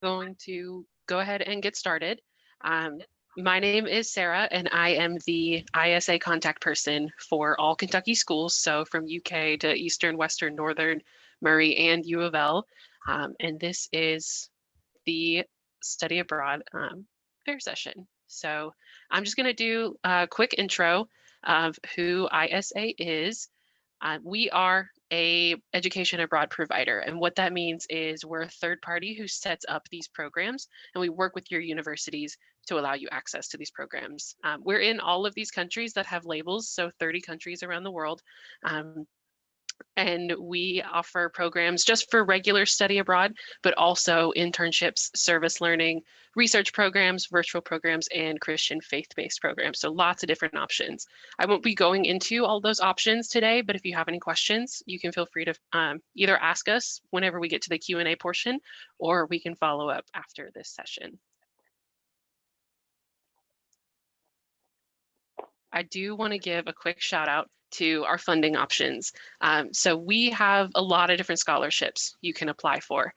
going to go ahead and get started. Um, my name is Sarah, and I am the ISA contact person for all Kentucky schools, so from UK to Eastern, Western, Northern, Murray, and U of L. And this is the study abroad fair session. So I'm just going to do a quick intro of who ISA is. We are a education abroad provider, and what that means is we're a third party who sets up these programs, and we work with your universities to allow you access to these programs. We're in all of these countries that have labels, so 30 countries around the world. And we offer programs just for regular study abroad, but also internships, service learning, research programs, virtual programs, and Christian faith-based programs. So lots of different options. I won't be going into all those options today, but if you have any questions, you can feel free to either ask us whenever we get to the Q&A portion, or we can follow up after this session. I do want to give a quick shout out to our funding options. So we have a lot of different scholarships you can apply for.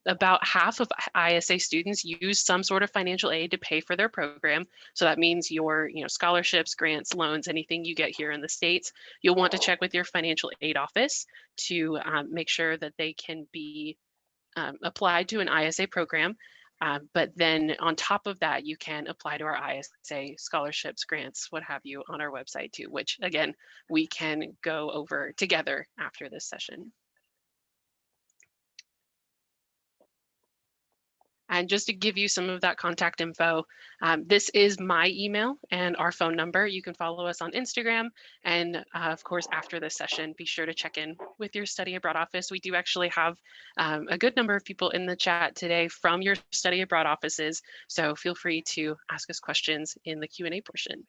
About half of ISA students use some sort of financial aid to pay for their program. So that means your scholarships, grants, loans, anything you get here in the States, you'll want to check with your financial aid office to make sure that they can be applied to an ISA program. But then on top of that, you can apply to our ISA scholarships, grants, what have you on our website too, which again, we can go over together after this session. And just to give you some of that contact info, this is my email and our phone number. You can follow us on Instagram. And of course, after this session, be sure to check in with your study abroad office. We do actually have a good number of people in the chat today from your study abroad offices. So feel free to ask us questions in the Q&A portion.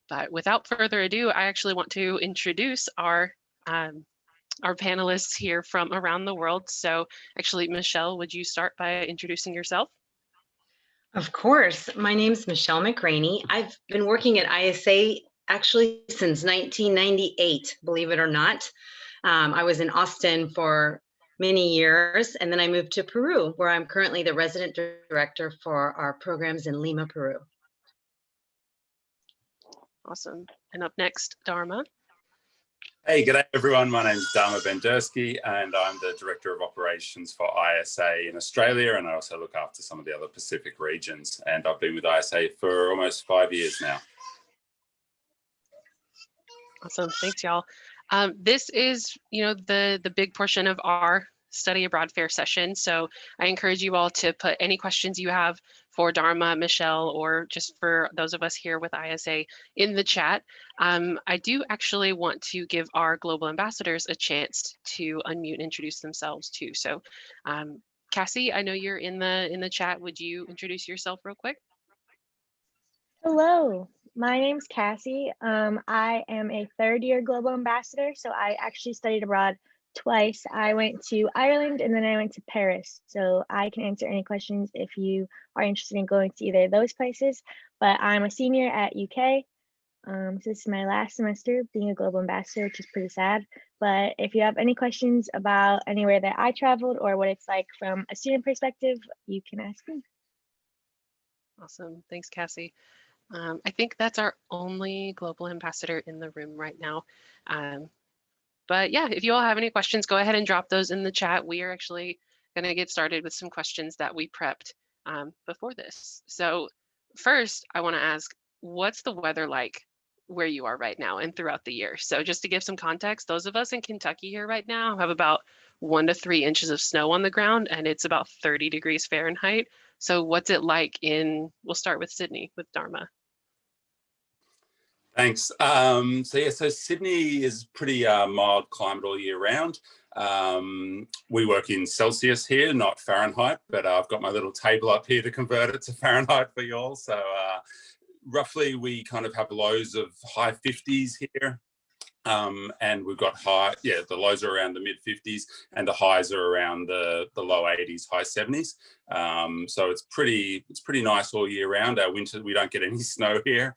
But without further ado, I actually want to introduce our panelists here from around the world. So actually, Michelle, would you start by introducing yourself? Of course. My name is Michelle McRaney. I've been working at ISA actually since 1998, believe it or not. I was in Austin for many years, and then I moved to Peru, where I'm currently the resident director for our programs in Lima, Peru. Awesome. And up next, Dharma. Hey, g'day everyone. My name is Dharma Bendersky, and I'm the Director of Operations for ISA in Australia, and I also look after some of the other Pacific regions. And I've been with ISA for almost 5 years now. Awesome. Thanks, y'all. This is, the big portion of our study abroad fair session. So I encourage you all to put any questions you have for Dharma, Michelle, or just for those of us here with ISA in the chat. I do actually want to give our global ambassadors a chance to unmute and introduce themselves too. So Cassie, I know you're in the chat. Would you introduce yourself real quick? Hello, my name's Cassie. I am a third-year global ambassador, so I actually studied abroad twice. I went to Ireland and then I went to Paris, so I can answer any questions if you are interested in going to either of those places. But I'm a senior at UK, so this is my last semester being a global ambassador, which is pretty sad. But if you have any questions about anywhere that I traveled or what it's like from a student perspective, you can ask me. Awesome, thanks, Cassie. I think that's our only global ambassador in the room right now. But yeah, if you all have any questions, go ahead and drop those in the chat. We are actually going to get started with some questions that we prepped before this. So first, I want to ask, what's the weather like where you are right now and throughout the year? So just to give some context, those of us in Kentucky here right now have about 1 to 3 inches of snow on the ground, and it's about 30 degrees Fahrenheit. So what's it like we'll start with Sydney, with Dharma. Thanks. So Sydney is pretty mild climate all year round. We work in Celsius here, not Fahrenheit, but I've got my little table up here to convert it to Fahrenheit for you all. So roughly we kind of have lows of high 50s here. And we've got the lows are around the mid 50s and the highs are around the low 80s, high 70s. So it's pretty nice all year round. Our winter, we don't get any snow here.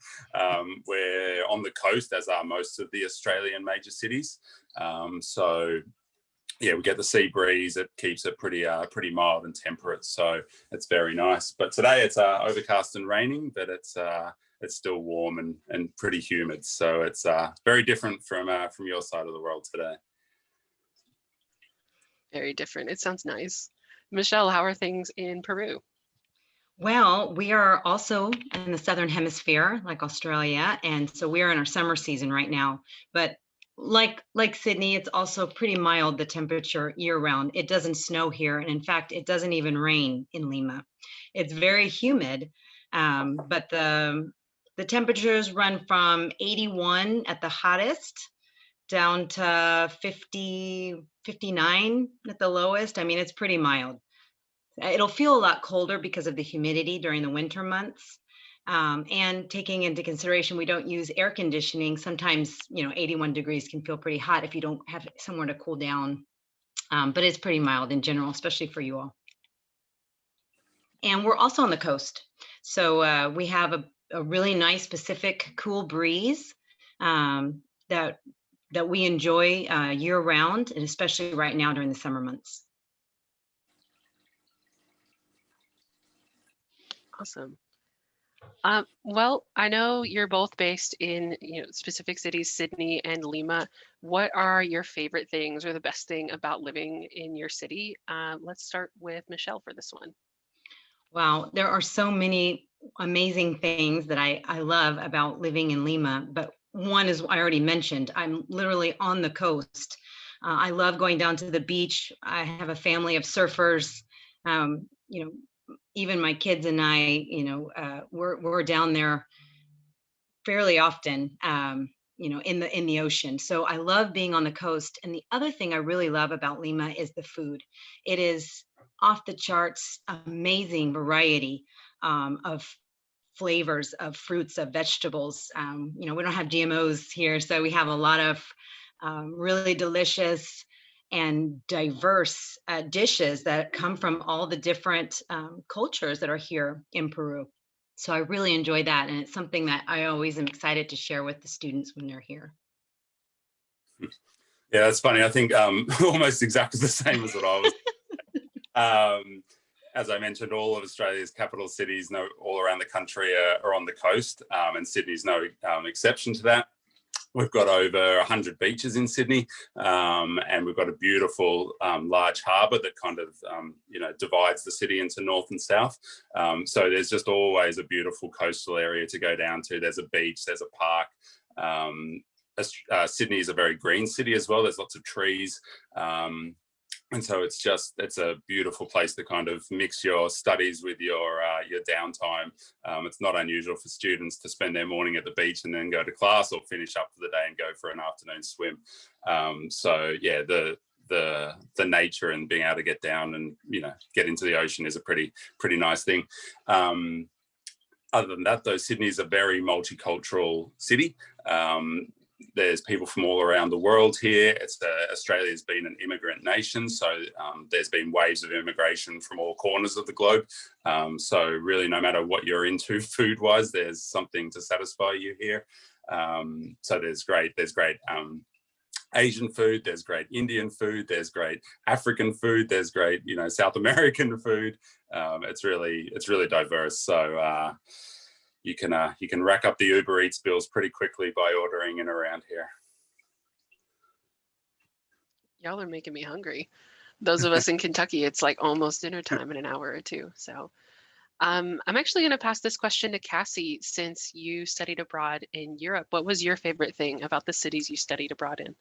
We're on the coast, as are most of the Australian major cities. So yeah, we get the sea breeze. It keeps it pretty mild and temperate, so it's very nice. But today it's overcast and raining, but it's still warm and pretty humid. So it's very different from your side of the world today. Very different. It sounds nice. Michelle, how are things in Peru? Well, we are also in the Southern Hemisphere, like Australia, and so we are in our summer season right now. But like Sydney, it's also pretty mild, the temperature year round. It doesn't snow here, and in fact, it doesn't even rain in Lima. It's very humid, but the temperatures run from 81 at the hottest down to 50, 59 at the lowest. I mean, it's pretty mild. It'll feel a lot colder because of the humidity during the winter months. And taking into consideration, we don't use air conditioning. Sometimes, 81 degrees can feel pretty hot if you don't have somewhere to cool down. But it's pretty mild in general, especially for you all. And we're also on the coast. So we have a really nice Pacific cool breeze that we enjoy year round, and especially right now during the summer months. Awesome. Well, I know you're both based in specific cities, Sydney and Lima. What are your favorite things or the best thing about living in your city? Let's start with Michelle for this one. Wow, there are so many amazing things that I love about living in Lima, but one is I already mentioned. I'm literally on the coast. I love going down to the beach. I have a family of surfers. Even my kids and I, we're down there fairly often. In the ocean. So I love being on the coast. And the other thing I really love about Lima is the food. It is off the charts, amazing variety of flavors of fruits, of vegetables. We don't have GMOs here, so we have a lot of really delicious and diverse dishes that come from all the different cultures that are here in Peru. So I really enjoy that, and it's something that I always am excited to share with the students when they're here. Yeah, that's funny. I think almost exactly the same as what I was. As I mentioned, all of Australia's capital cities, all around the country, are on the coast, and Sydney's no exception to that. We've got over 100 beaches in Sydney, and we've got a beautiful large harbour that kind of divides the city into north and south. So there's just always a beautiful coastal area to go down to. There's a beach, there's a park. Sydney is a very green city as well. There's lots of trees. And so it's a beautiful place to kind of mix your studies with your downtime. It's not unusual for students to spend their morning at the beach and then go to class, or finish up for the day and go for an afternoon swim. So yeah, the nature and being able to get down and get into the ocean is a pretty nice thing. Other than that, though, Sydney's a very multicultural city. There's people from all around the world here. Australia's been an immigrant nation, so there's been waves of immigration from all corners of the globe. So really, no matter what you're into food-wise, there's something to satisfy you here. So there's great Asian food, there's great Indian food, there's great African food, there's great South American food. It's really diverse. So you can rack up the Uber Eats bills pretty quickly by ordering in around here. Y'all are making me hungry. Those of us in Kentucky, it's like almost dinner time in an hour or two. So I'm actually going to pass this question to Cassie, since you studied abroad in Europe. What was your favorite thing about the cities you studied abroad in?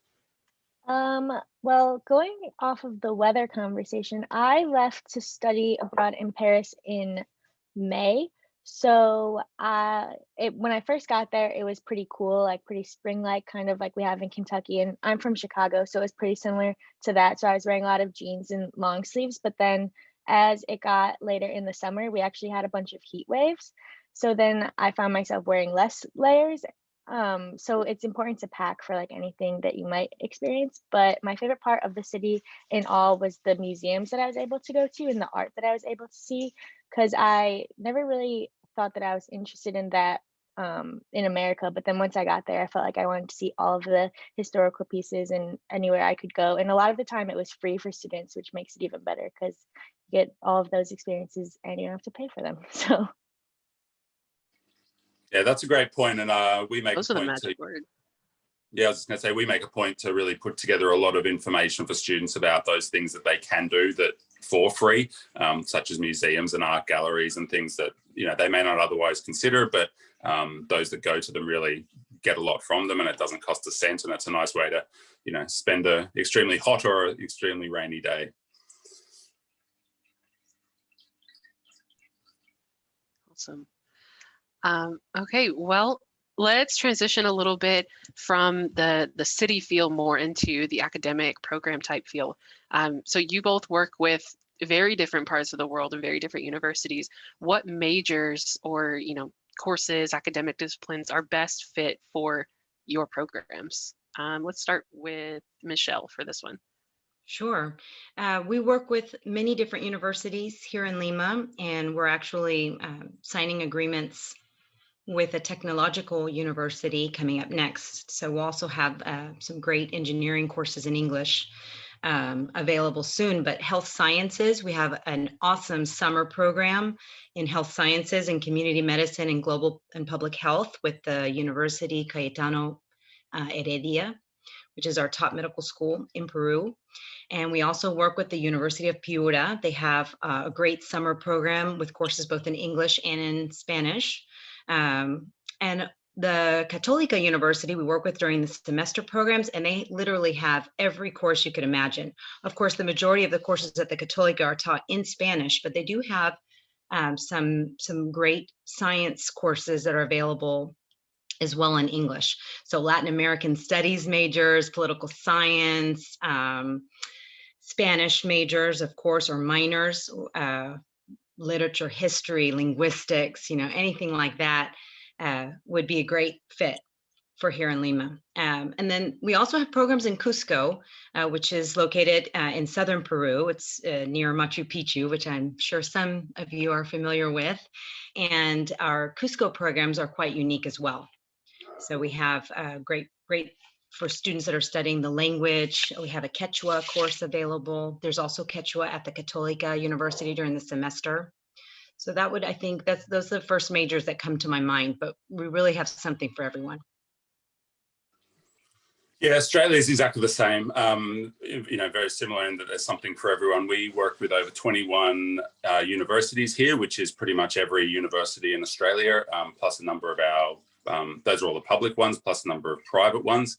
Well, going off of the weather conversation, I left to study abroad in Paris in May. So when I first got there, it was pretty cool, like pretty spring-like, kind of like we have in Kentucky. And I'm from Chicago, so it was pretty similar to that. So I was wearing a lot of jeans and long sleeves. But then as it got later in the summer, we actually had a bunch of heat waves. So then I found myself wearing less layers. So it's important to pack for like anything that you might experience. But my favorite part of the city in all was the museums that I was able to go to and the art that I was able to see, because I never really thought that I was interested in that in America. But then once I got there, I felt like I wanted to see all of the historical pieces and anywhere I could go. And a lot of the time it was free for students, which makes it even better because you get all of those experiences and you don't have to pay for them. So Yeah, that's a great point. And we make those a are the point to, magic word. yeah, I was just going to say, we make a point to really put together a lot of information for students about those things that they can do that for free, such as museums and art galleries and things that, they may not otherwise consider, but those that go to them really get a lot from them, and it doesn't cost a cent. And it's a nice way to, spend an extremely hot or extremely rainy day. Awesome. Okay, well, let's transition a little bit from the city feel more into the academic program type feel. So you both work with very different parts of the world and very different universities. What majors or courses, academic disciplines are best fit for your programs? Let's start with Michelle for this one. Sure. We work with many different universities here in Lima, and we're actually signing agreements with a technological university coming up next. So we'll also have some great engineering courses in English available soon. But health sciences, we have an awesome summer program in health sciences and community medicine and global and public health with the University Cayetano Heredia, which is our top medical school in Peru. And we also work with the University of Piura. They have a great summer program with courses both in English and in Spanish. And the Católica University we work with during the semester programs, and they literally have every course you could imagine. Of course, the majority of the courses at the Católica are taught in Spanish, but they do have some great science courses that are available as well in English. So Latin American studies majors, political science, Spanish majors, of course, or minors, literature, history, linguistics, anything like that would be a great fit for here in Lima. And then we also have programs in Cusco, which is located in southern Peru. It's near Machu Picchu, which I'm sure some of you are familiar with. And our Cusco programs are quite unique as well. So we have great for students that are studying the language. We have a Quechua course available. There's also Quechua at the Católica University during the semester. So that would, I think, those are the first majors that come to my mind, but we really have something for everyone. Yeah, Australia is exactly the same. Very similar in that there's something for everyone. We work with over 21 universities here, which is pretty much every university in Australia, plus a number of our those are all the public ones, plus a number of private ones.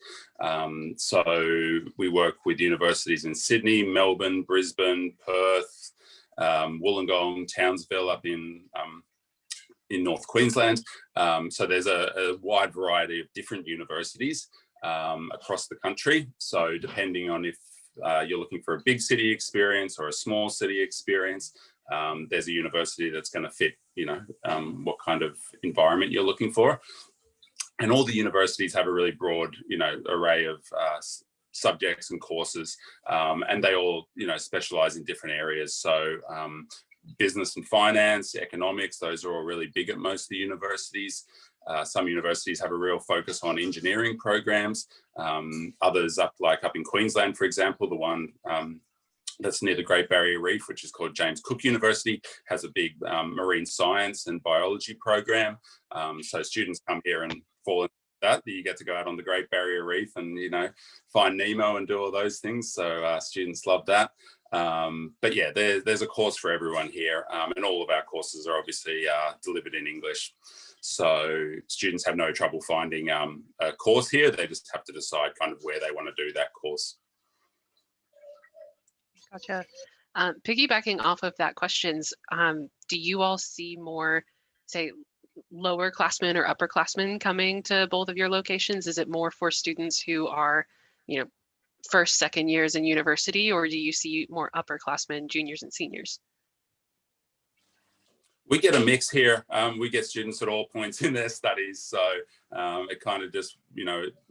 So we work with universities in Sydney, Melbourne, Brisbane, Perth, Wollongong, Townsville up in North Queensland. So there's a wide variety of different universities across the country. So depending on if you're looking for a big city experience or a small city experience, there's a university that's going to fit, what kind of environment you're looking for. And all the universities have a really broad, array of subjects and courses, and they all, specialize in different areas. So business and finance, economics, those are all really big at most of the universities. Some universities have a real focus on engineering programs. Others up in Queensland, for example, the one that's near the Great Barrier Reef, which is called James Cook University, has a big marine science and biology program. So students come here and fall into that. You get to go out on the Great Barrier Reef and, find Nemo and do all those things. So students love that. But yeah, there's a course for everyone here. And all of our courses are obviously delivered in English. So students have no trouble finding a course here. They just have to decide kind of where they want to do that course. Gotcha. Piggybacking off of that questions, do you all see more, say, lower classmen or upperclassmen coming to both of your locations? Is it more for students who are, first, second years in university, or do you see more upperclassmen, juniors and seniors? We get a mix here. We get students at all points in their studies. So it kind of just,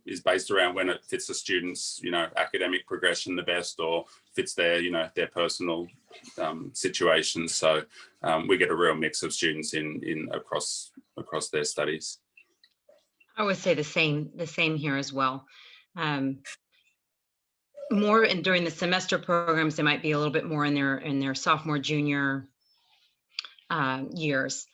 is based around when it fits the students, academic progression the best, or fits their, their personal situations. So we get a real mix of students in across their studies. I would say the same here as well. Um, More and during the semester programs, they might be a little bit more in their sophomore, junior years,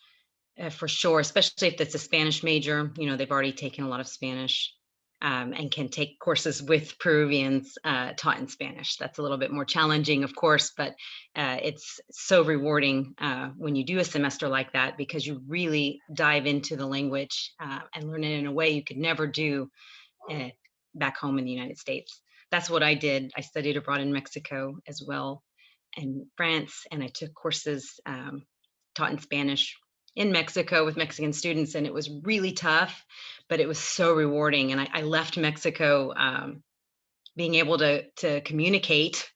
for sure. Especially if it's a Spanish major, you know, they've already taken a lot of Spanish, and can take courses with Peruvians taught in Spanish. That's a little bit more challenging, of course, but it's so rewarding when you do a semester like that, because you really dive into the language and learn it in a way you could never do uh, back home in the United States. That's what I did. I studied abroad in Mexico as well, and France, and I took courses taught in Spanish in Mexico with Mexican students, and it was really tough, but it was so rewarding. And I left Mexico being able to communicate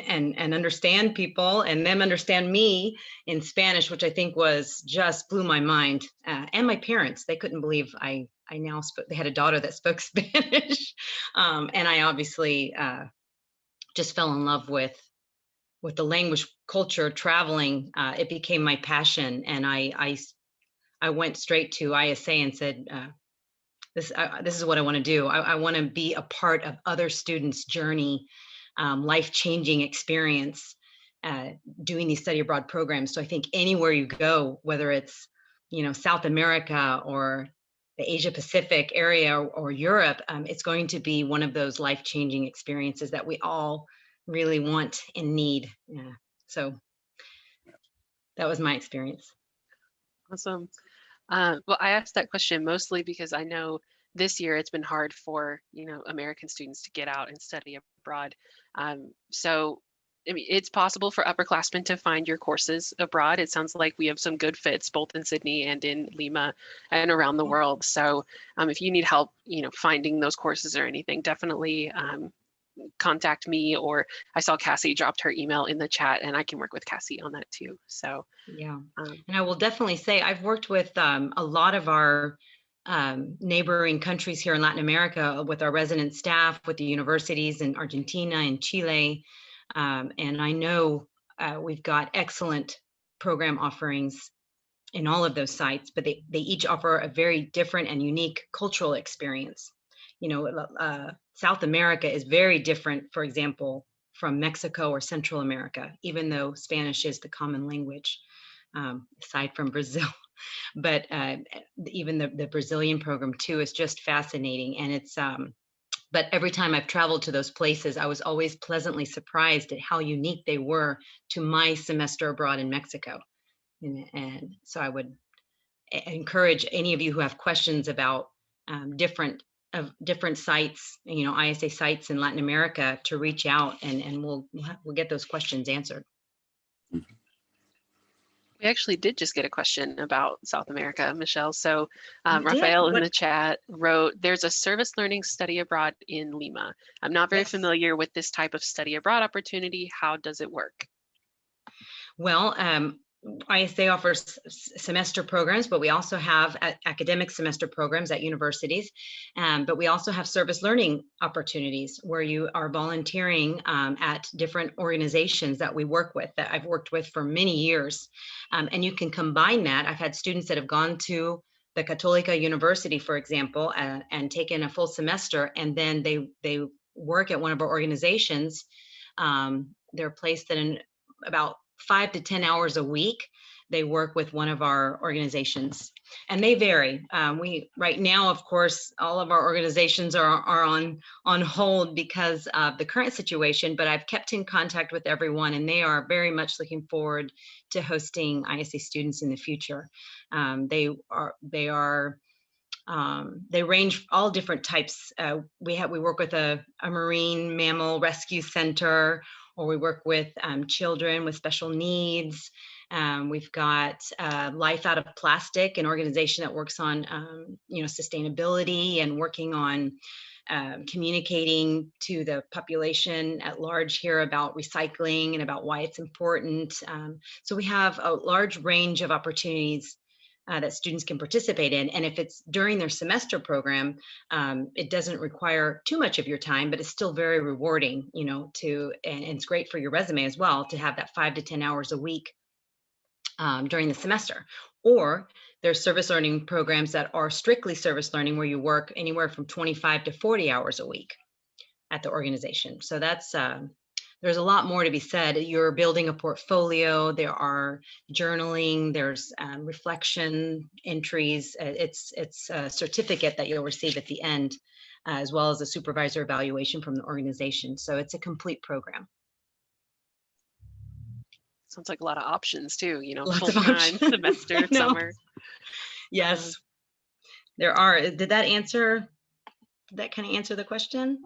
and understand people, and them understand me in Spanish, which I think was just blew my mind. And my parents, they couldn't believe I now spoke. They had a daughter that spoke Spanish, and I obviously just fell in love with the language, culture, traveling. It became my passion, and I went straight to ISA and said, this is what I want to do. I want to be a part of other students' journey, life-changing experience, doing these study abroad programs. So I think anywhere you go, whether it's, you know, South America or the Asia Pacific area, or Europe, it's going to be one of those life-changing experiences that we all really want and need. Yeah. So that was my experience. Awesome. Well, I asked that question mostly because I know this year it's been hard for, you know, American students to get out and study abroad. So, I mean, it's possible for upperclassmen to find your courses abroad. It sounds like we have some good fits both in Sydney and in Lima and around the world. So, if you need help, you know, finding those courses or anything, definitely contact me, or I saw Cassie dropped her email in the chat, and I can work with Cassie on that too. So Yeah, and I will definitely say I've worked with a lot of our neighboring countries here in Latin America, with our resident staff, with the universities in Argentina and Chile, and I know we've got excellent program offerings in all of those sites, but they each offer a very different and unique cultural experience. You know, South America is very different, for example, from Mexico or Central America, even though Spanish is the common language, aside from Brazil. But even the Brazilian program too is just fascinating. And it's, but every time I've traveled to those places, I was always pleasantly surprised at how unique they were to my semester abroad in Mexico. And so I would encourage any of you who have questions about different sites, you know, ISA sites in Latin America, to reach out, and we'll get those questions answered. we actually did just get a question about South America, Michelle. So You did? Rafael in What- the chat wrote, there's a service learning study abroad in Lima. I'm not very Yes. familiar with this type of study abroad opportunity. How does it work? Well, ISA offers semester programs, but we also have academic semester programs at universities. But we also have service learning opportunities where you are volunteering at different organizations that we work with, that I've worked with for many years. And you can combine that. I've had students that have gone to the Católica University, for example, and taken a full semester, and then they work at one of our organizations. They're placed in about 5 to 10 hours a week. They work with one of our organizations, and they vary. We right now, of course, all of our organizations are on hold because of the current situation, but I've kept in contact with everyone, and they are very much looking forward to hosting ISA students in the future. They range all different types. We work with a marine mammal rescue center, or we work with children with special needs. We've got Life Out of Plastic, an organization that works on sustainability and working on communicating to the population at large here about recycling and about why it's important. So we have a large range of opportunities that students can participate in. And if it's during their semester program, it doesn't require too much of your time, but it's still very rewarding, and it's great for your resume as well to have that 5 to 10 hours a week during the semester. Or there's service learning programs that are strictly service learning where you work anywhere from 25 to 40 hours a week at the organization. So that's there's a lot more to be said. You're building a portfolio. There are journaling. There's reflection entries. It's a certificate that you'll receive at the end, as well as a supervisor evaluation from the organization. So it's a complete program. Sounds like a lot of options too, you know, Lots of full-time, options. semester, I know. summer. Yes, there are. Did that kind of answer the question?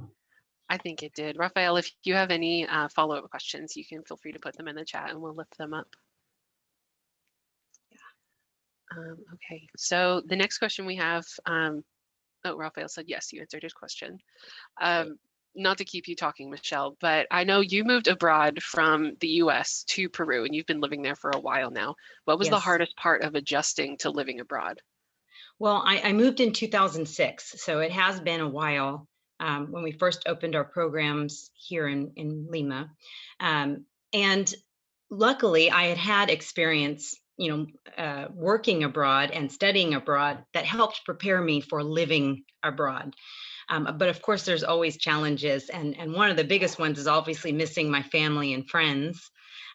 I think it did. Raphael, if you have any follow-up questions, you can feel free to put them in the chat and we'll lift them up. Okay, so the next question we have, oh, Raphael said, yes, you answered his question. Not to keep you talking, Michelle, but I know you moved abroad from the US to Peru and you've been living there for a while now. What was the Yes. hardest part of adjusting to living abroad? Well, I moved in 2006, so it has been a while when we first opened our programs here in Lima. And luckily, I had experience, working abroad and studying abroad that helped prepare me for living abroad. But of course, there's always challenges. And one of the biggest ones is obviously missing my family and friends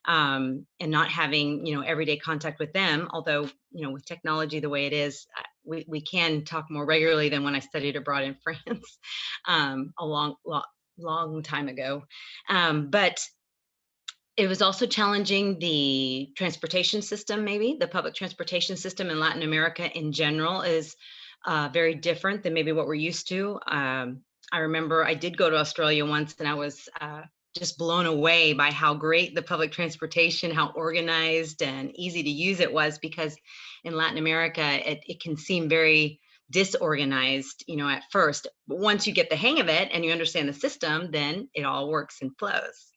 and not having, everyday contact with them. Although, with technology the way it is, we can talk more regularly than when I studied abroad in France a long time ago. But it was also challenging the transportation system, maybe the public transportation system in Latin America in general is very different than maybe what we're used to. I remember I did go to Australia once and I was just blown away by how great the public transportation, how organized and easy to use it was, because in Latin America, it can seem very disorganized, at first. But once you get the hang of it and you understand the system, then it all works and flows.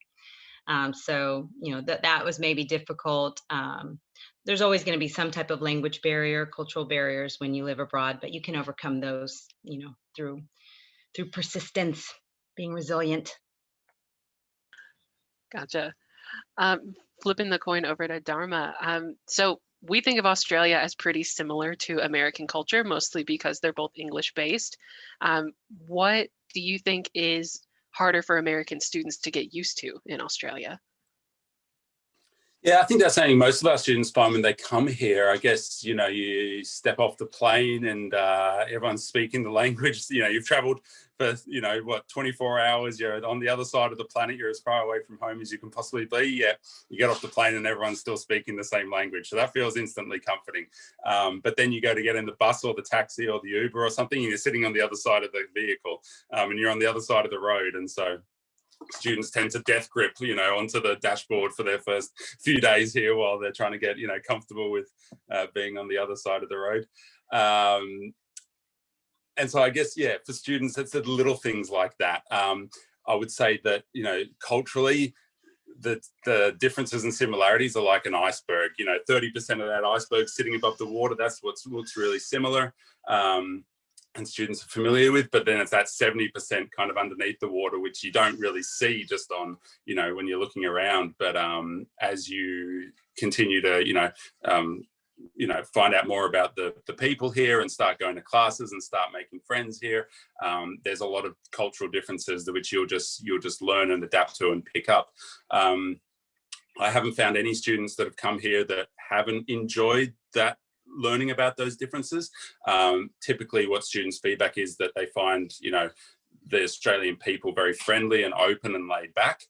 So, that was maybe difficult. There's always going to be some type of language barrier, cultural barriers when you live abroad, but you can overcome those, through persistence, being resilient. Gotcha. Flipping the coin over to Dharma. So we think of Australia as pretty similar to American culture, mostly because they're both English based. What do you think is harder for American students to get used to in Australia? Yeah, I think that's something most of our students find when they come here. I guess, you step off the plane and everyone's speaking the language. You've traveled for, 24 hours. You're on the other side of the planet. You're as far away from home as you can possibly be. Yet you get off the plane and everyone's still speaking the same language. So that feels instantly comforting. But then you go to get in the bus or the taxi or the Uber or something, and you're sitting on the other side of the vehicle and you're on the other side of the road. And so students tend to death grip, onto the dashboard for their first few days here while they're trying to get, comfortable with being on the other side of the road. And so I guess, for students, it's the little things like that. I would say that, culturally, the differences and similarities are like an iceberg. 30% of that iceberg sitting above the water, that's what looks really similar. And students are familiar with, but then it's that 70% kind of underneath the water, which you don't really see just on, when you're looking around. But as you continue to, find out more about the people here and start going to classes and start making friends here, there's a lot of cultural differences which you'll just learn and adapt to and pick up. I haven't found any students that have come here that haven't enjoyed that, learning about those differences. Typically what students' feedback is that they find, the Australian people very friendly and open and laid back.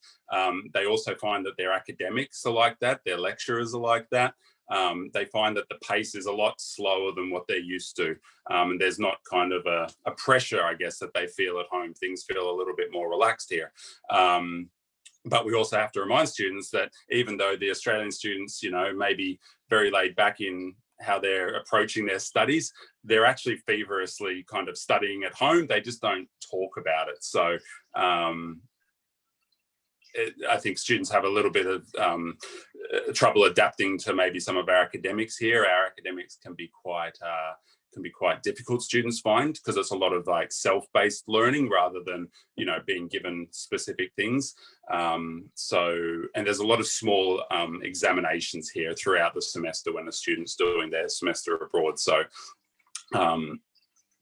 They also find that their academics are like that, their lecturers are like that. They find that the pace is a lot slower than what they're used to. And there's not kind of a pressure, I guess, that they feel at home. Things feel a little bit more relaxed here. But we also have to remind students that even though the Australian students, may be very laid back in how they're approaching their studies, they're actually feverishly kind of studying at home. They just don't talk about it. So I think students have a little bit of trouble adapting to maybe some of our academics here. Our academics can be quite can be quite difficult, students find, because it's a lot of like self-based learning rather than, you know, being given specific things. And there's a lot of small examinations here throughout the semester when the student's doing their semester abroad. So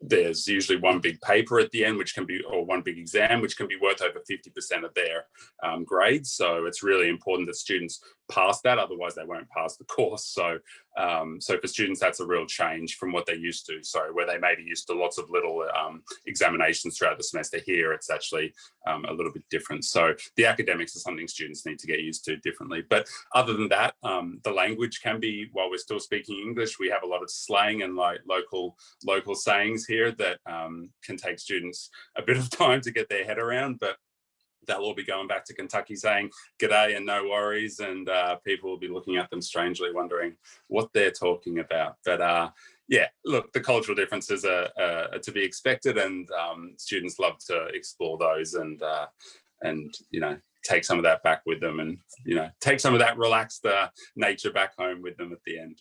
there's usually one big paper at the end, which can be, or one big exam, which can be worth over 50% of their grades. So it's really important that students pass that, otherwise they won't pass the course. So for students, that's a real change from what they're used to. So where they may be used to lots of little examinations throughout the semester, here it's actually a little bit different. So the academics are something students need to get used to differently. But other than that, the language can be, while we're still speaking English, we have a lot of slang and like local sayings here that can take students a bit of time to get their head around, but they'll all be going back to Kentucky saying g'day and no worries, and people will be looking at them strangely wondering what they're talking about. But yeah, look, the cultural differences are to be expected, and students love to explore those and you know, take some of that back with them, and you know, take some of that relaxed nature back home with them at the end.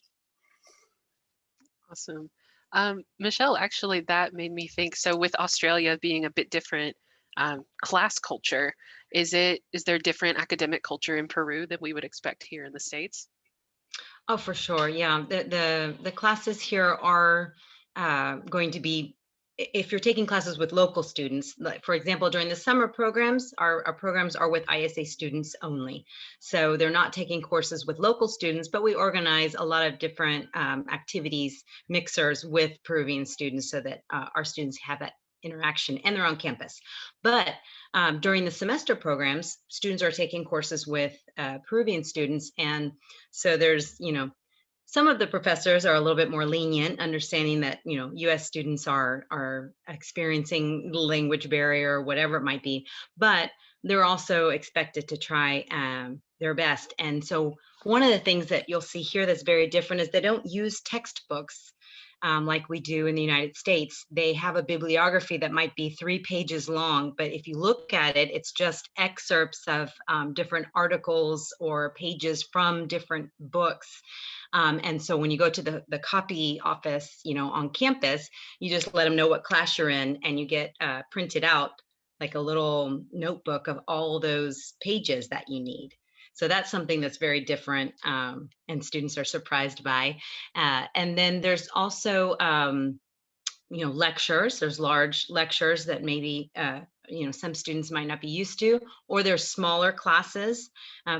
Awesome. Michelle, actually, that made me think, so with Australia being a bit different class culture, is there different academic culture in Peru than we would expect here in the States? Oh, for sure. Yeah. The classes here are going to be, if you're taking classes with local students, like for example, during the summer programs, our programs are with ISA students only. So they're not taking courses with local students, but we organize a lot of different activities, mixers with Peruvian students so that our students have that interaction, and they're on campus. But during the semester programs, students are taking courses with Peruvian students. And so there's, you know, some of the professors are a little bit more lenient, understanding that, you know, US students are experiencing the language barrier or whatever it might be, but they're also expected to try their best. And so one of the things that you'll see here that's very different is they don't use textbooks like we do in the United States. They have a bibliography that might be 3 pages long, but if you look at it, it's just excerpts of different articles or pages from different books. And so when you go to the copy office, you know, on campus, you just let them know what class you're in, and you get printed out like a little notebook of all those pages that you need. So that's something that's very different, and students are surprised by. And then there's also, you know, lectures. There's large lectures that maybe, you know, some students might not be used to, or there's smaller classes.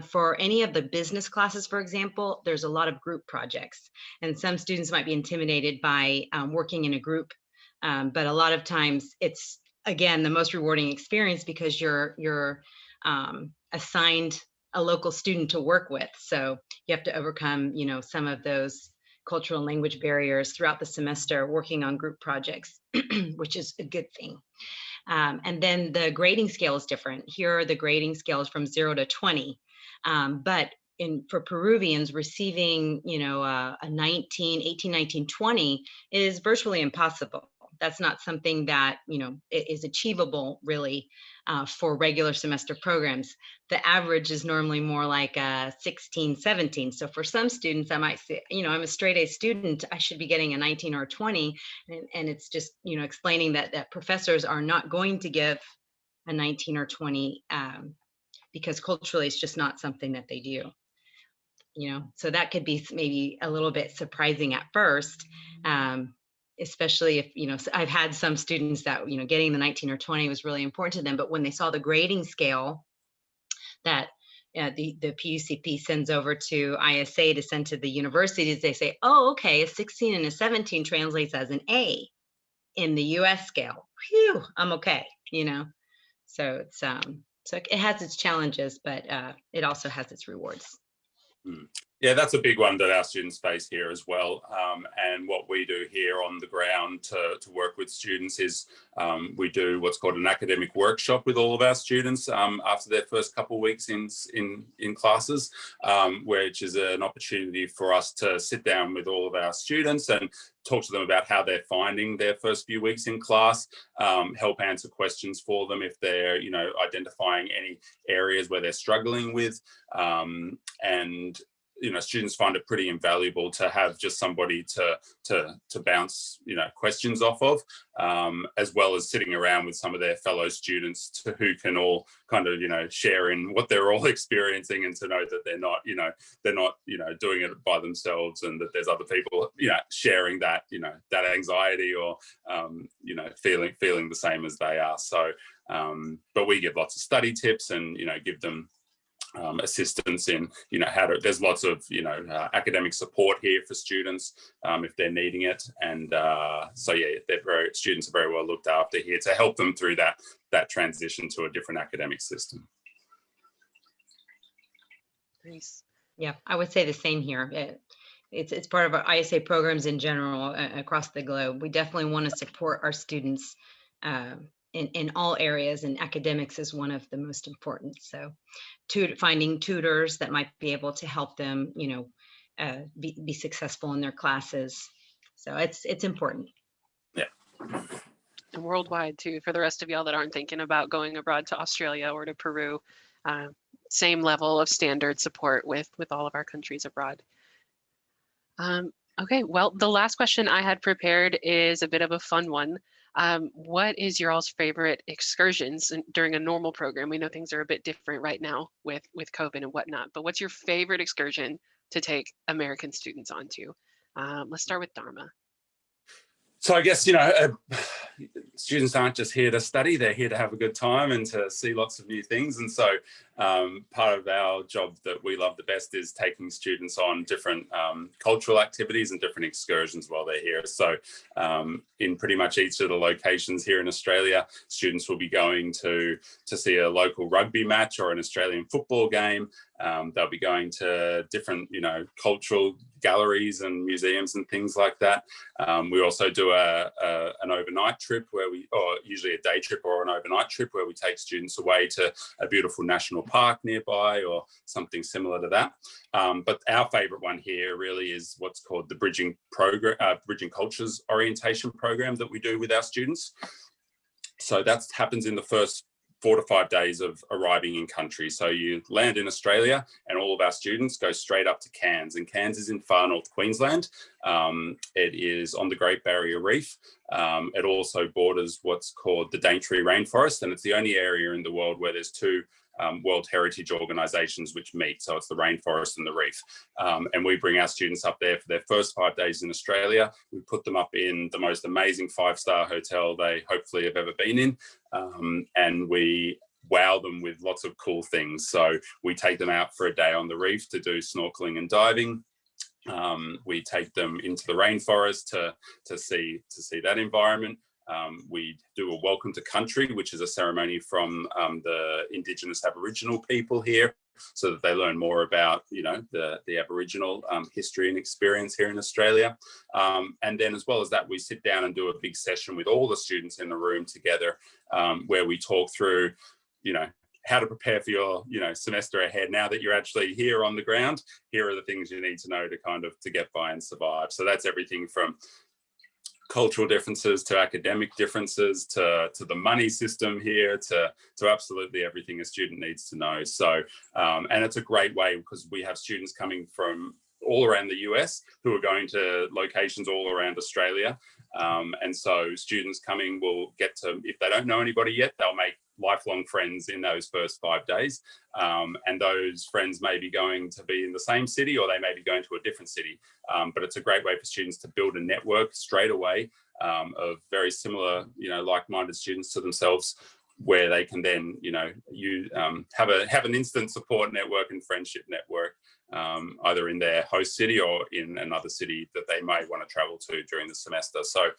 For any of the business classes, for example, there's a lot of group projects, and some students might be intimidated by working in a group. But a lot of times it's, again, the most rewarding experience because you're assigned a local student to work with. So you have to overcome, you know, some of those cultural and language barriers throughout the semester working on group projects, which is a good thing. And then the grading scale is different. Here, the grading scale is from 0 to 20. But for Peruvians, receiving, you know, a 19, 18, 19, 20 is virtually impossible. That's not something that, you know, is achievable really for regular semester programs. The average is normally more like 16, 17. So for some students, I might say, you know, I'm a straight A student, I should be getting a 19 or 20. And it's just, you know, explaining that professors are not going to give a 19 or 20 because culturally it's just not something that they do. You know, so that could be maybe a little bit surprising at first. Especially if, you know, I've had some students that, you know, getting the 19 or 20 was really important to them, but when they saw the grading scale that the PUCP sends over to ISA to send to the universities, they say, oh, okay, a 16 and a 17 translates as an A in the US scale. Phew, I'm okay, you know. So it's so it has its challenges, but it also has its rewards. Yeah, that's a big one that our students face here as well. And what we do here on the ground to work with students is we do what's called an academic workshop with all of our students after their first couple of weeks in classes, which is an opportunity for us to sit down with all of our students and talk to them about how they're finding their first few weeks in class, help answer questions for them if they're, you know, identifying any areas where they're struggling with, and students find it pretty invaluable to have just somebody to bounce, questions off of, as well as sitting around with some of their fellow students who can all kind of, share in what they're all experiencing, and to know that they're not doing it by themselves, and that there's other people, sharing that, that anxiety, or, feeling the same as they are. So, but we give lots of study tips, and, give them assistance in, there's lots of, academic support here for students if they're needing it. And so, yeah, students are very well looked after here to help them through that transition to a different academic system. Nice. Yeah, I would say the same here. It's part of our ISA programs in general across the globe. We definitely want to support our students in all areas, and academics is one of the most important. So finding tutors that might be able to help them, be successful in their classes. So it's important. Yeah. And worldwide too, for the rest of y'all that aren't thinking about going abroad to Australia or to Peru, same level of standard support with all of our countries abroad. Okay, well, the last question I had prepared is a bit of a fun one. What is your all's favorite excursions during a normal program? We know things are a bit different right now with COVID and whatnot, but what's your favorite excursion to take American students onto? Let's start with Dharma. So I guess, students aren't just here to study, they're here to have a good time and to see lots of new things. And so part of our job that we love the best is taking students on different cultural activities and different excursions while they're here. So in pretty much each of the locations here in Australia, students will be going to see a local rugby match or an Australian football game. They'll be going to different, cultural galleries and museums and things like that. We also do an overnight trip or usually a day trip or an overnight trip where we take students away to a beautiful national park nearby or something similar to that. But our favourite one here really is what's called the Bridging Cultures Orientation program that we do with our students. So that happens in the first 4 to 5 days of arriving in country. So you land in Australia and all of our students go straight up to Cairns, and Cairns is in far north Queensland. It is on the Great Barrier Reef. It also borders what's called the Daintree Rainforest, and it's the only area in the world where there's two World Heritage organisations which meet. So it's the rainforest and the reef. And we bring our students up there for their first 5 days in Australia. We put them up in the most amazing 5-star hotel they hopefully have ever been in. And we wow them with lots of cool things. So we take them out for a day on the reef to do snorkeling and diving. We take them into the rainforest to see that environment. We do a welcome to country, which is a ceremony from the Indigenous Aboriginal people here, so that they learn more about, the Aboriginal history and experience here in Australia. And then as well as that, we sit down and do a big session with all the students in the room together, where we talk through, how to prepare for your, semester ahead. Now that you're actually here on the ground, here are the things you need to know to get by and survive. So that's everything from cultural differences to academic differences to the money system here to absolutely everything a student needs to know. So and it's a great way because we have students coming from all around the US who are going to locations all around Australia. And so students coming will get to, if they don't know anybody yet, they'll make lifelong friends in those first 5 days. And those friends may be going to be in the same city, or they may be going to a different city. But it's a great way for students to build a network straight away of very similar, like-minded students to themselves, where they can then, have an instant support network and friendship network, either in their host city or in another city that they may want to travel to during the semester. So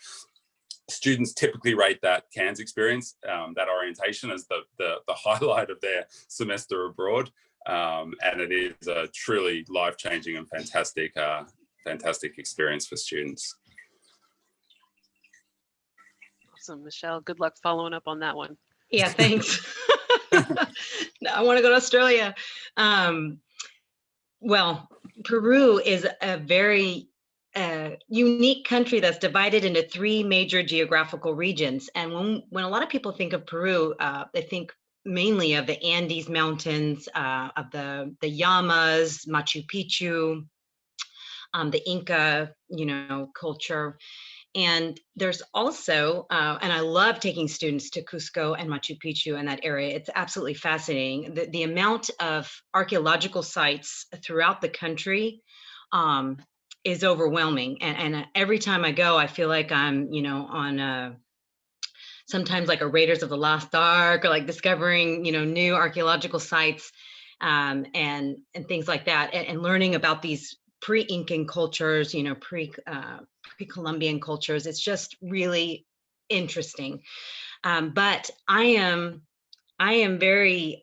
students typically rate that Cairns experience, that orientation, as the highlight of their semester abroad. And it is a truly life-changing and fantastic experience for students. Awesome, Michelle. Good luck following up on that one. Yeah, thanks. I want to go to Australia. Well, Peru is a very unique country that's divided into 3 major geographical regions. And when a lot of people think of Peru, they think mainly of the Andes Mountains, of the Llamas, Machu Picchu, the Inca, culture. And there's also, and I love taking students to Cusco and Machu Picchu in that area. It's absolutely fascinating. The amount of archaeological sites throughout the country is overwhelming. And every time I go, I feel like I'm, on sometimes like a Raiders of the Lost Ark, or like discovering, new archaeological sites, and things like that, and learning about these pre-Incan cultures, pre-Columbian cultures. It's just really interesting. But I am very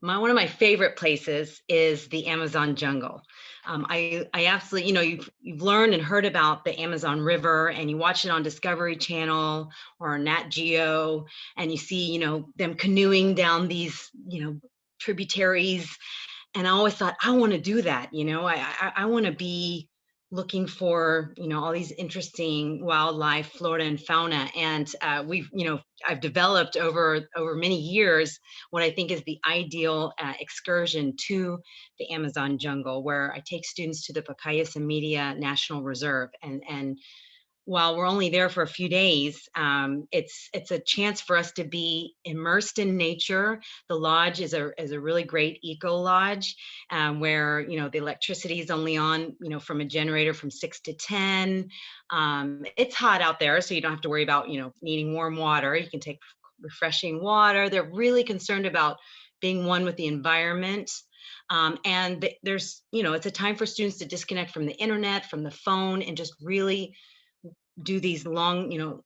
one of my favorite places is the Amazon jungle. I absolutely, you've learned and heard about the Amazon River, and you watch it on Discovery Channel or Nat Geo, and you see, them canoeing down these, tributaries. And I always thought, I want to do that. I want to be looking for, all these interesting wildlife, flora and fauna. And I've developed over many years what I think is the ideal excursion to the Amazon jungle, where I take students to the Pacayas and Media National Reserve. And while we're only there for a few days, it's a chance for us to be immersed in nature. The lodge is a really great eco lodge, where the electricity is only on from a generator from 6 to 10. It's hot out there, so you don't have to worry about needing warm water. You can take refreshing water. They're really concerned about being one with the environment. And there's it's a time for students to disconnect from the internet, from the phone, and just really do these long,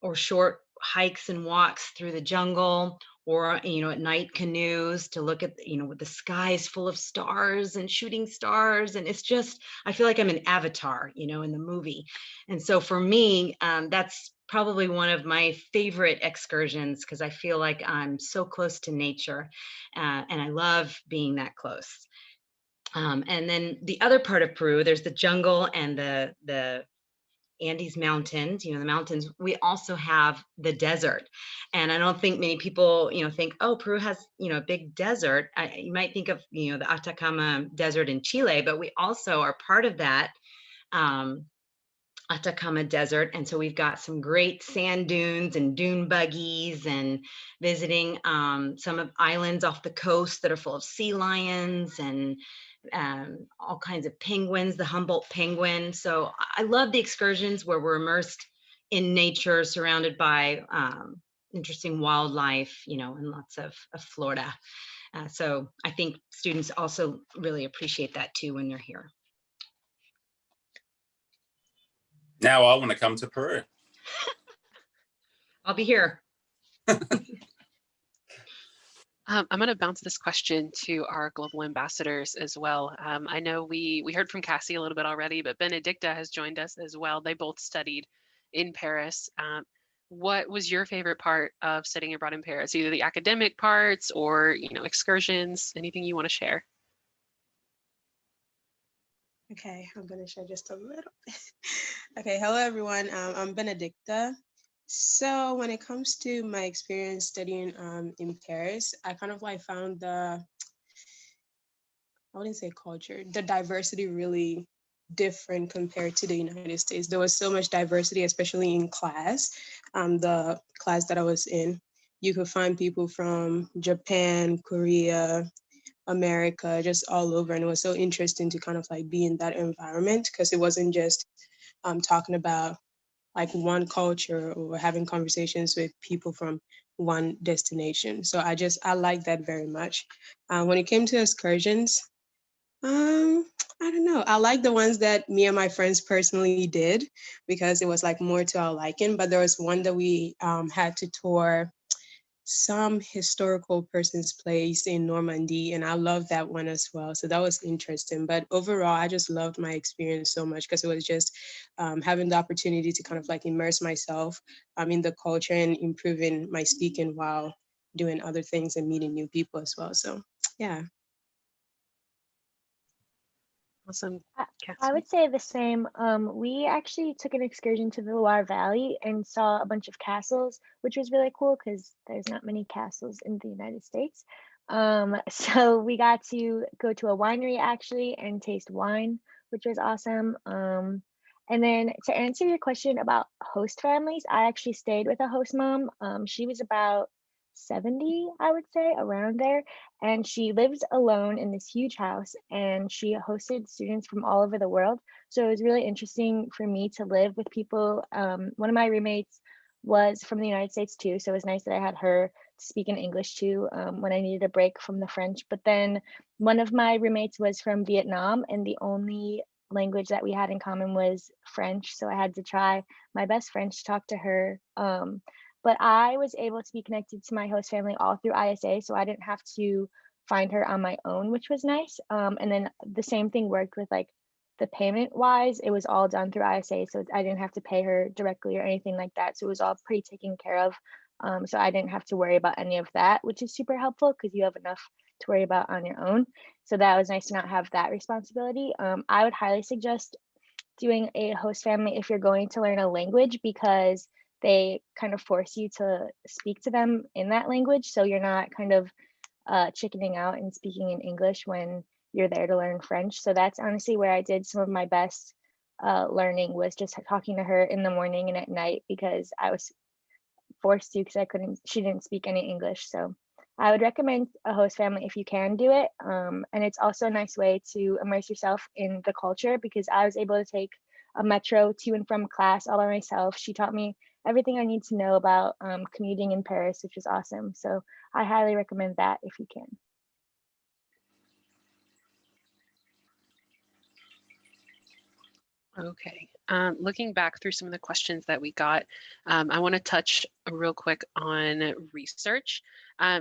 or short hikes and walks through the jungle, or, at night canoes to look at, with the skies full of stars and shooting stars. And it's just, I feel like I'm an avatar, in the movie. And so for me, that's probably one of my favorite excursions, because I feel like I'm so close to nature, and I love being that close. And then the other part of Peru, there's the jungle and the Andes Mountains, the mountains. We also have the desert. And I don't think many people, think, oh, Peru has, a big desert. You might think of, the Atacama Desert in Chile, but we also are part of that Atacama Desert. And so we've got some great sand dunes and dune buggies, and visiting some of islands off the coast that are full of sea lions and all kinds of penguins, the Humboldt penguin. So I love the excursions where we're immersed in nature, surrounded by interesting wildlife, and lots of Florida. So I think students also really appreciate that too when they're here. Now I want to come to Peru. I'll be here. I'm going to bounce this question to our global ambassadors as well. I know we heard from Cassie a little bit already, but Benedicta has joined us as well. They both studied in Paris. What was your favorite part of studying abroad in Paris? Either the academic parts or, excursions, anything you want to share? Okay, I'm going to share just a little bit. Okay, hello everyone. I'm Benedicta. So when it comes to my experience studying in Paris, I kind of like found I wouldn't say culture, the diversity really different compared to the United States. There was so much diversity, especially in class. The class that I was in, you could find people from Japan, Korea, America, just all over. And it was so interesting to kind of like be in that environment, because it wasn't just talking about like one culture or having conversations with people from one destination. So I like that very much. When it came to excursions, I don't know. I like the ones that me and my friends personally did, because it was like more to our liking. But there was one that we had to tour some historical person's place in Normandy, and I love that one as well. So that was interesting. But overall, I just loved my experience so much, because it was just having the opportunity to kind of like immerse myself in the culture and improving my speaking while doing other things and meeting new people as well. So yeah. Awesome. I Cassie? would say the same. We actually took an excursion to the Loire Valley and saw a bunch of castles, which was really cool because there's not many castles in the United States. So we got to go to a winery actually and taste wine, which was awesome. And then to answer your question about host families, I actually stayed with a host mom. She was about 70, I would say, around there, and she lives alone in this huge house and she hosted students from all over the world. So it was really interesting for me to live with people. One of my roommates was from the United States too, so it was nice that I had her to speak in English too when I needed a break from the French. But then one of my roommates was from Vietnam, and the only language that we had in common was French, so I had to try my best French to talk to her. But I was able to be connected to my host family all through ISA, so I didn't have to find her on my own, which was nice. And then the same thing worked with like the payment wise, it was all done through ISA, so I didn't have to pay her directly or anything like that. So it was all pretty taken care of. So I didn't have to worry about any of that, which is super helpful because you have enough to worry about on your own. So that was nice to not have that responsibility. I would highly suggest doing a host family if you're going to learn a language because they kind of force you to speak to them in that language. So you're not kind of chickening out and speaking in English when you're there to learn French. So that's honestly where I did some of my best learning was just talking to her in the morning and at night because I was forced to because she didn't speak any English. So I would recommend a host family if you can do it. And it's also a nice way to immerse yourself in the culture because I was able to take a metro to and from class all by myself. She taught me everything I need to know about commuting in Paris, which was awesome. So I highly recommend that if you can. Okay. Looking back through some of the questions that we got, I want to touch real quick on research.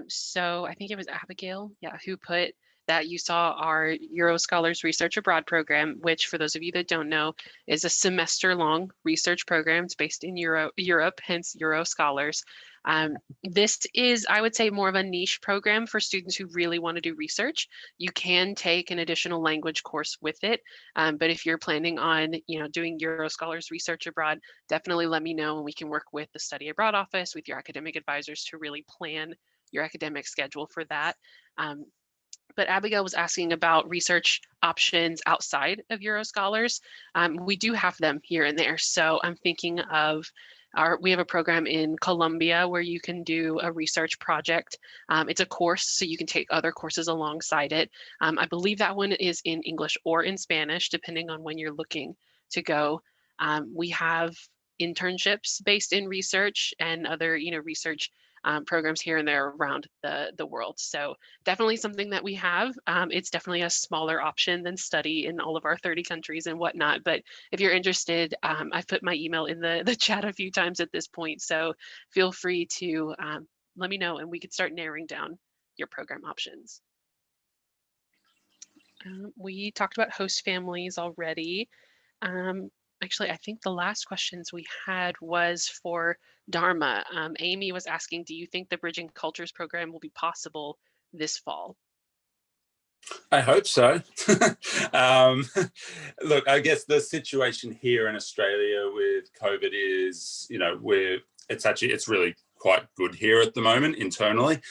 So I think it was Abigail, yeah, who put that you saw our Euro Scholars Research Abroad program, which for those of you that don't know, is a semester-long research program. It's based in Europe, hence Euro Scholars. This is, I would say, more of a niche program for students who really want to do research. You can take an additional language course with it, but if you're planning on, doing Euro Scholars Research Abroad, definitely let me know and we can work with the Study Abroad office, with your academic advisors to really plan your academic schedule for that. But Abigail was asking about research options outside of Euro Scholars. We do have them here and there. So I'm thinking of we have a program in Colombia where you can do a research project. It's a course, so you can take other courses alongside it. I believe that one is in English or in Spanish, depending on when you're looking to go. We have internships based in research and other, research programs here and there around the world. So definitely something that we have. It's definitely a smaller option than study in all of our 30 countries and whatnot. But if you're interested, I've put my email in the chat a few times at this point. So feel free to let me know and we could start narrowing down your program options. We talked about host families already. Actually, I think the last questions we had was for Dharma. Amy was asking, do you think the Bridging Cultures program will be possible this fall? I hope so. Look, I guess the situation here in Australia with COVID is, it's really quite good here at the moment internally.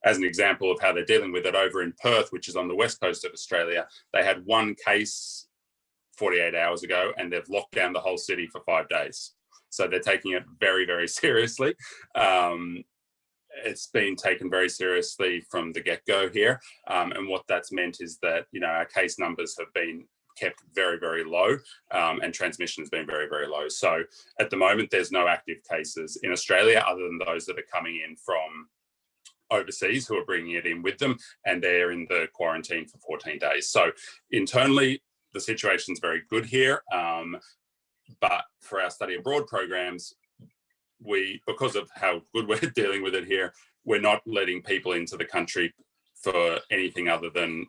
As an example of how they're dealing with it, over in Perth, which is on the west coast of Australia, they had one case 48 hours ago and they've locked down the whole city for 5 days. So they're taking it very, very seriously. It's been taken very seriously from the get-go here. And what that's meant is that, our case numbers have been kept very, very low, and transmission has been very, very low. So at the moment, there's no active cases in Australia other than those that are coming in from overseas who are bringing it in with them, and they're in the quarantine for 14 days. So internally, the situation's very good here. But for our study abroad programs, because of how good we're dealing with it here, we're not letting people into the country for anything other than,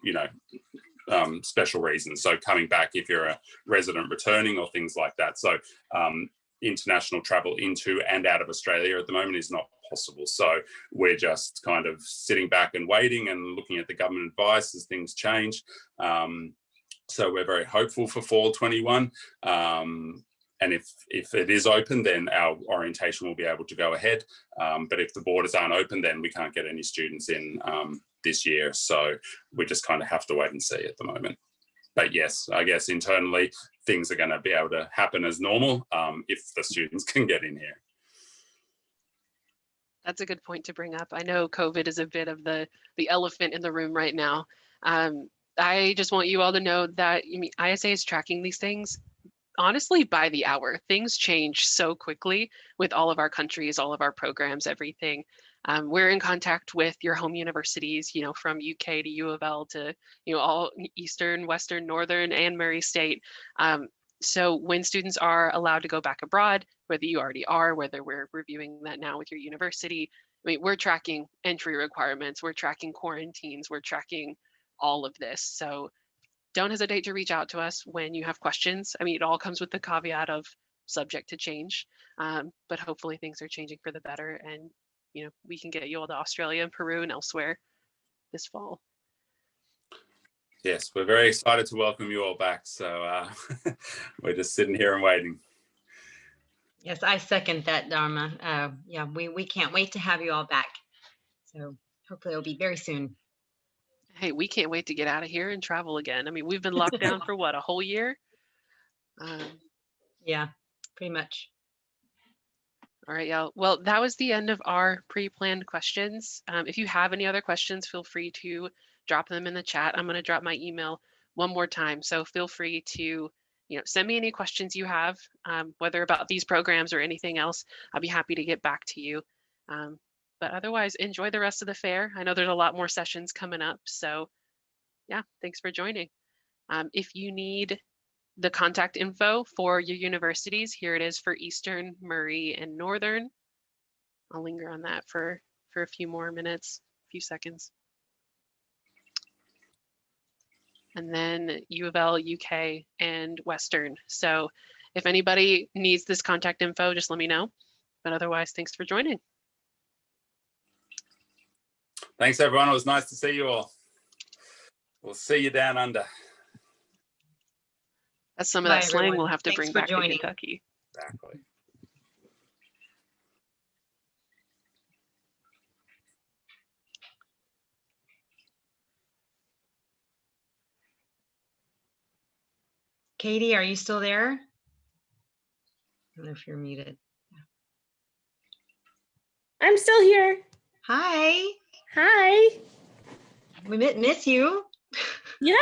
special reasons. So coming back if you're a resident returning or things like that. So international travel into and out of Australia at the moment is not possible. So we're just kind of sitting back and waiting and looking at the government advice as things change. So we're very hopeful for fall 21. And if it is open, then our orientation will be able to go ahead. But if the borders aren't open, then we can't get any students in this year. So we just kind of have to wait and see at the moment. But yes, I guess internally, things are going to be able to happen as normal if the students can get in here. That's a good point to bring up. I know COVID is a bit of the elephant in the room right now. I just want you all to know that ISA is tracking these things honestly by the hour. Things change so quickly with all of our countries, all of our programs, everything. We're in contact with your home universities, from UK to UofL to, all Eastern, Western, Northern, and Murray State. So when students are allowed to go back abroad, whether you already are, whether we're reviewing that now with your university, we're tracking entry requirements, we're tracking quarantines, we're tracking all of this. So don't hesitate to reach out to us when you have questions. It all comes with the caveat of subject to change, but hopefully things are changing for the better, and we can get you all to Australia and Peru and elsewhere this fall. Yes, we're very excited to welcome you all back. So we're just sitting here and waiting. Yes, I second that, Dharma. Yeah, we can't wait to have you all back. So hopefully it'll be very soon. Hey, we can't wait to get out of here and travel again. We've been locked down for what, a whole year? Yeah, pretty much. All right, y'all. Well, that was the end of our pre-planned questions. If you have any other questions, feel free to drop them in the chat. I'm going to drop my email one more time. So feel free to send me any questions you have, whether about these programs or anything else. I'll be happy to get back to you. But otherwise, enjoy the rest of the fair. I know there's a lot more sessions coming up. So yeah, thanks for joining. If you need the contact info for your universities, here it is for Eastern, Murray, and Northern. I'll linger on that for a few more minutes, a few seconds. And then UofL, UK, and Western. So if anybody needs this contact info, just let me know. But otherwise, thanks for joining. Thanks, everyone. It was nice to see you all. We'll see you down under. That's some of that slang we'll have to bring back to Kentucky. Exactly. Katie, are you still there? I don't know if you're muted. I'm still here. Hi. Hi. We miss you. Yeah.